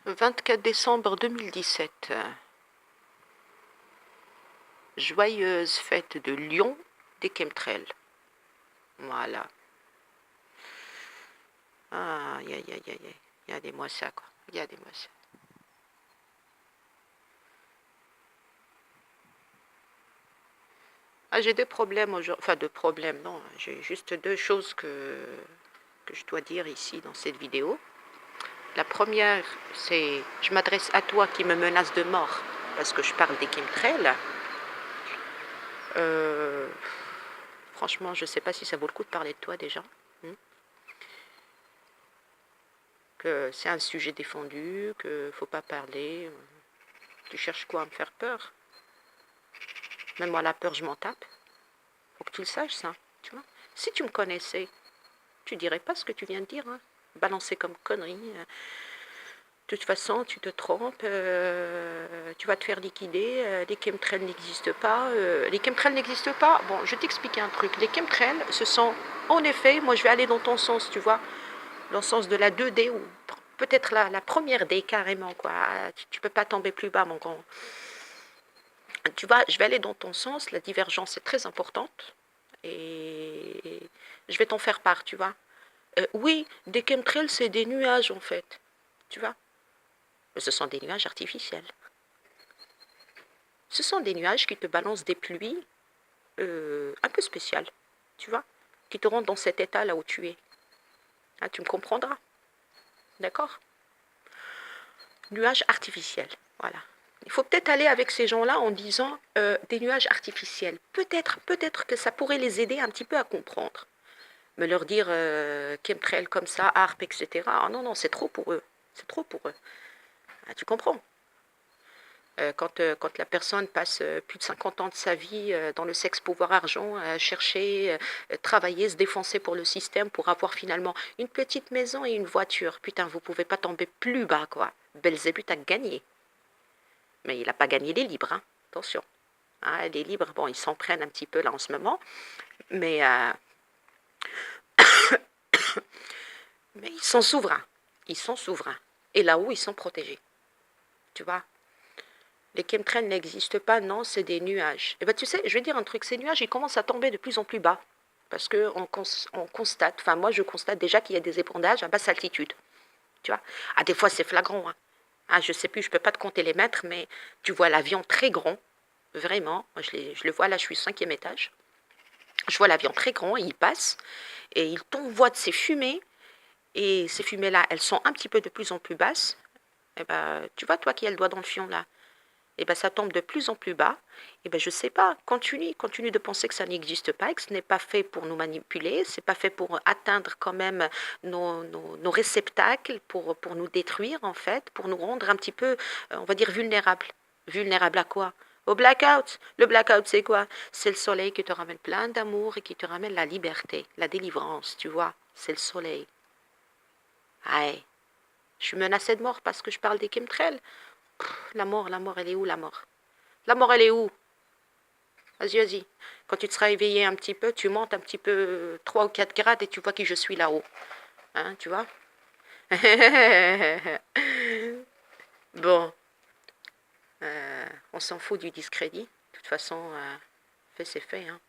24 décembre 2017. Joyeuse fête de Lyon des chemtrails. Voilà. Ah, aïe, aïe, aïe, aïe. Regardez-moi ça, quoi. Regardez-moi ça. Ah, j'ai deux problèmes aujourd'hui. Enfin, deux problèmes, non. J'ai juste deux choses que je dois dire ici dans cette vidéo. La première, c'est, je m'adresse à toi qui me menace de mort parce que je parle des chemtrails. Franchement, je ne sais pas si ça vaut le coup de parler de toi déjà. Que c'est un sujet défendu, qu'il ne faut pas parler. Tu cherches quoi à me faire peur? Même moi, la peur, je m'en tape. Faut que tu le saches, ça. Tu vois? Si tu me connaissais, tu dirais pas ce que tu viens de dire. Hein. Balancer comme connerie. De toute façon, tu te trompes. Tu vas te faire liquider. Les chemtrails n'existent pas. Les chemtrails n'existent pas. Bon, je vais t'expliquer un truc. Les chemtrails, ce sont, en effet, moi je vais aller dans ton sens, tu vois, dans le sens de la 2D ou peut-être la première D carrément, quoi. Tu peux pas tomber plus bas, mon grand. Tu vois, je vais aller dans ton sens. La divergence est très importante. Et je vais t'en faire part, tu vois. Oui, des chemtrails, c'est des nuages, en fait. Tu vois. Ce sont des nuages artificiels. Ce sont des nuages qui te balancent des pluies un peu spéciales, tu vois, qui te rendent dans cet état là où tu es. Ah, tu me comprendras. D'accord? Nuages artificiels, voilà. Il faut peut-être aller avec ces gens-là en disant des nuages artificiels. Peut-être que ça pourrait les aider un petit peu à comprendre. Me leur dire chemtrails comme ça, harpe, etc. Ah non, non, c'est trop pour eux. C'est trop pour eux. Ah, tu comprends? Quand la personne passe plus de 50 ans de sa vie dans le sexe, pouvoir, argent, à chercher, travailler, se défoncer pour le système, pour avoir finalement une petite maison et une voiture. Putain, vous pouvez pas tomber plus bas, quoi. Belzébuth a gagné. Mais il n'a pas gagné les libres, hein. Attention. Hein, les libres, bon, ils s'en prennent un petit peu là en ce moment. Mais ils sont souverains. Ils sont souverains. Et là-haut, ils sont protégés. Tu vois? Les chemtrails n'existent pas, non, c'est des nuages. Et bien, tu sais, je vais dire un truc, ces nuages, ils commencent à tomber de plus en plus bas. Parce qu'on constate, enfin, moi, je constate déjà qu'il y a des épandages à basse altitude. Tu vois? Ah, des fois, c'est flagrant. Hein. Ah, je sais plus, je peux pas te compter les mètres, mais tu vois l'avion très grand, vraiment. Moi, je le vois, là, je suis au 5e étage. Je vois l'avion très grand, il passe, et il t'envoie de ces fumées. Et ces fumées-là, elles sont un petit peu de plus en plus basses. Et ben, tu vois, toi qui as le doigt dans le fion, là, et ben ça tombe de plus en plus bas, et ben je sais pas, continue de penser que ça n'existe pas, et que ce n'est pas fait pour nous manipuler, c'est pas fait pour atteindre quand même nos réceptacles, pour nous détruire en fait, pour nous rendre un petit peu, on va dire vulnérables. Vulnérables à quoi? Au blackout. Le blackout c'est quoi? C'est le soleil qui te ramène plein d'amour et qui te ramène la liberté, la délivrance, tu vois, c'est le soleil. Aïe, je suis menacée de mort parce que je parle des chemtrails. La mort, elle est où, la mort? La mort, elle est où? Vas-y, vas-y. Quand tu te seras éveillé un petit peu, tu montes un petit peu 3 ou 4 grades et tu vois que je suis là-haut. Hein, tu vois? Bon, on s'en fout du discrédit. De toute façon, fait, c'est fait. Hein.